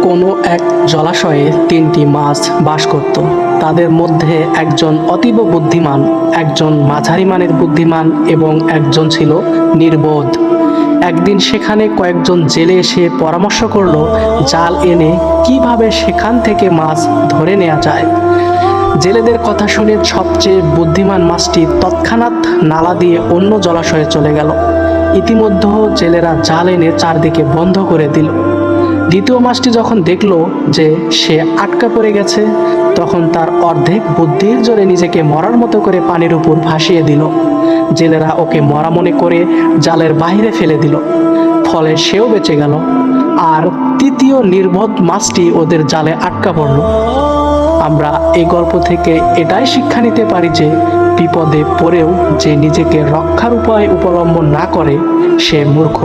কোনো এক জলাশয়ে তিনটি মাছ বাস করত। তাদের মধ্যে একজন অতীব বুদ্ধিমান, একজন মাঝারি মানের বুদ্ধিমান এবং একজন ছিল নির্বোধ। একদিন সেখানে কয়েকজন জেলে এসে পরামর্শ করলো জাল এনে কিভাবে সেখান থেকে মাছ ধরে নেওয়া যায়। জেলেদের কথা শুনে সবচেয়ে বুদ্ধিমান মাছটি তৎক্ষণাৎ নালা দিয়ে অন্য জলাশয়ে চলে গেল। ইতিমধ্যে জেলেরা জাল এনে চারদিকে বন্ধ করে দিল। দ্বিতীয় মাছটি যখন দেখলো যে সে আটকা পড়ে গেছে, তখন তার অর্ধেক বুদ্ধির জোরে নিজেকে মরার মতো করে পানির উপর ভাসিয়ে দিল। জেলেরা ওকে মরা মনে করে জালের বাইরে ফেলে দিল, ফলে সেও বেঁচে গেল। আর তৃতীয় নির্বোধ মাছটি ওদের জালে আটকা পড়ল। আমরা এই গল্প থেকে এটাই শিক্ষা নিতে পারি যে বিপদে পড়েও যে নিজেকে রক্ষার উপায় অবলম্বন না করে সে মূর্খ।